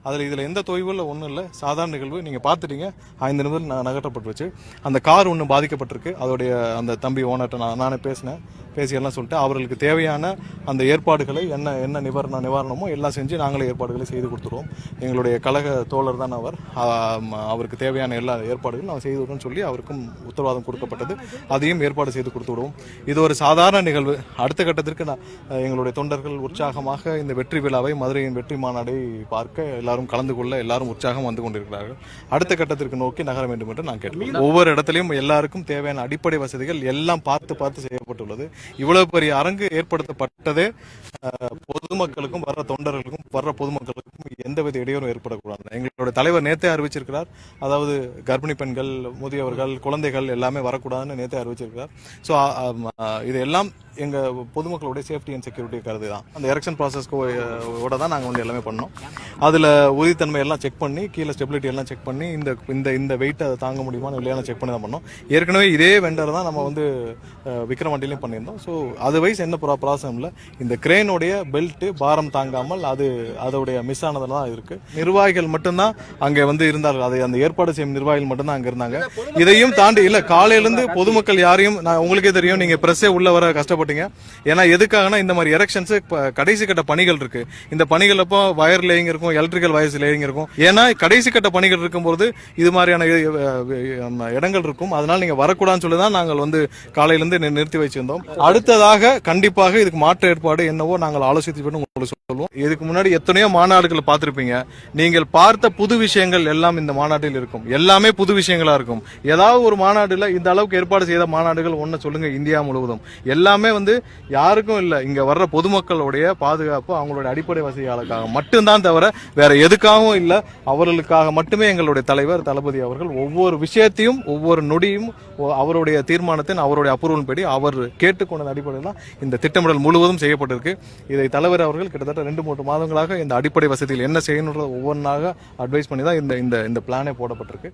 இதில் எந்த தொய்வுல ஒன்றும் இல்லை, சாதாரண நிகழ்வு. நீங்கள் பார்த்துட்டீங்க, 5 நிமிடம் நகர்த்தப்பட்டுருச்சு. அந்த கார் ஒன்று பாதிக்கப்பட்டிருக்கு. அதோடைய அந்த தம்பி ஓனர்கிட்ட நானே பேசியெல்லாம் சொல்லிட்டு அவர்களுக்கு தேவையான அந்த ஏற்பாடுகளை என்ன நிவாரணமோ எல்லாம் செஞ்சு நாங்களே ஏற்பாடுகளை செய்து கொடுத்துருவோம். எங்களுடைய கழக தோழர் தான் அவருக்கு தேவையான எல்லா ஏற்பாடுகளும் நான் செய்து விடுறோம்னு சொல்லி அவருக்கும் உத்தரவாதம் கொடுக்கப்பட்டது. அதையும் ஏற்பாடு செய்து கொடுத்து விடுவோம். இது ஒரு சாதாரண நிகழ்வு. அடுத்த கட்டத்திற்கு எங்களுடைய தொண்டர்கள் உற்சாகமாக இந்த வெற்றி விழாவை, மதுரையின் வெற்றி மாநாடை பார்க்க எல்லாரும் கலந்து கொள்ள எல்லாரும் உற்சாகம் வந்து கொண்டிருக்கிறார்கள். அடுத்த கட்டத்திற்கு நோக்கி நகர வேண்டும் என்று நான் கேட்கிறேன். ஒவ்வொரு இடத்திலையும் எல்லாருக்கும் தேவையான அடிப்படை வசதிகள் எல்லாம் பார்த்து செய்யப்பட்டுள்ளது. இவ்வளவு பெரிய அரங்கு ஏற்படுத்தப்பட்டதே பொதுமக்களுக்கும் வர்ற தொண்டர்களுக்கும் வர்ற பொதுமக்களுக்கும் எந்தவித இடையூறும் ஏற்படக்கூடாது. எங்களுடைய தலைவர் நேத்தே அறிவிச்சிருக்கிறார். அதாவது கர்ப்பிணி பெண்கள், முதியவர்கள், குழந்தைகள் எல்லாமே வரக்கூடாதுன்னு நேத்தே அறிவிச்சிருக்கிறார். ஸோ இதெல்லாம் எங்க பொதுமக்களுடைய சேஃப்டி அண்ட் செக்யூரிட்டி கருதி தான். அந்த எலெக்ஷன் ப்ராசஸ்க்கோட தான் நாங்கள் வந்து எல்லாமே பண்ணோம். அதில் உறுதித்தன்மை எல்லாம் செக் பண்ணி, கீழே ஸ்டெபிலிட்டி எல்லாம் செக் பண்ணி, இந்த வெயிட் அதை தாங்க முடியுமான்னு இல்லையான செக் பண்ணி தான் பண்ணோம். ஏற்கனவே இதே வெண்டர் தான் நம்ம வந்து விக்ரவாண்டிலையும் பண்ணியிருந்தோம். ஸோ அதுவைஸ் என்ன ப்ராப்ளம் இல்லை. இந்த கிரேனுடைய பெல்ட் பாரம் தாங்காமல் அதோடைய மிஸ் ஆனதில் தான் இருக்கு. நிர்வாகிகள் மட்டும்தான் அங்கே வந்து இருந்தார்கள். அதை அந்த ஏற்பாடு செய்யும் நிர்வாகிகள் மட்டும்தான் அங்கே இருந்தாங்க. இதையும் தாண்டி இல்லை, காலையிலிருந்து பொதுமக்கள் யாரையும், உங்களுக்கே தெரியும், நீங்க பிரஸ்ஸே உள்ள வர கஷ்டப்பட்டீங்க. ஏன்னா எதுக்காகனா இந்த மாதிரி எலெக்ஷன்ஸ் கடைசி கட்ட பணிகள் இருக்கு. இந்த பணிகள் அப்போ வயர் லேயிங் இருக்கும், எலக்ட்ரிக்கல் வயர்ஸ் லேயிங் இருக்கும். ஏன்னா கடைசி கட்ட பணிகள் இருக்கும்போது இது மாதிரியான இடங்கள் இருக்கும். அதனால நீங்க வரக்கூடாதுன்னு சொல்லி தான் நாங்கள் வந்து காலையிலிருந்து நிறுத்தி வச்சிருந்தோம். அடுத்ததாக கண்டிப்பாக இதுக்கு மாற்று ஏற்பாடு என்னவோ நாங்கள் ஆலோசித்து உங்களுக்கு சொல்லுவோம். இதுக்கு முன்னாடி எத்தனையோ மாநாடுகள் பார்த்திருப்பீங்க. நீங்கள் பார்த்த புது விஷயங்கள் எல்லாம் இந்த மாநாட்டில் இருக்கும். எல்லாமே புது விஷயங்களா இருக்கும். ஏதாவது ஒரு மாநாடுல இந்த அளவுக்கு ஏற்பாடு செய்த மாநாடுகள் ஒன்னு சொல்லுங்க இந்தியா முழுவதும். எல்லாமே வந்து யாருக்கும் இல்ல, இங்க வர்ற பொதுமக்களுடைய பாதுகாப்பு, அவங்களுடைய அடிப்படை வசதிகளுக்காக மட்டும்தான் தவிர வேற எதுக்காகவும் இல்ல. அவர்களுக்காக மட்டுமே எங்களுடைய தலைவர் தளபதி அவர்கள் ஒவ்வொரு விஷயத்தையும், ஒவ்வொரு நொடியும் அவருடைய தீர்மானத்தின், அவருடைய அப்ரூவல் படி அவர் கேட்டுக்கொண்ட அடிப்படையில் இந்த திட்டமிடல் முழுவதும் செய்யப்பட்டிருக்கு. இதை தலைவர் அவர்கள் கிட்டத்தட்ட 2-3 மாதங்களாக இந்த அடிப்படை வசதிகள் என்ன செய்யணுன்றத ஒவ்வொன்றாக அட்வைஸ் பண்ணி தான் இந்த பிளானே போடப்பட்டிருக்கு.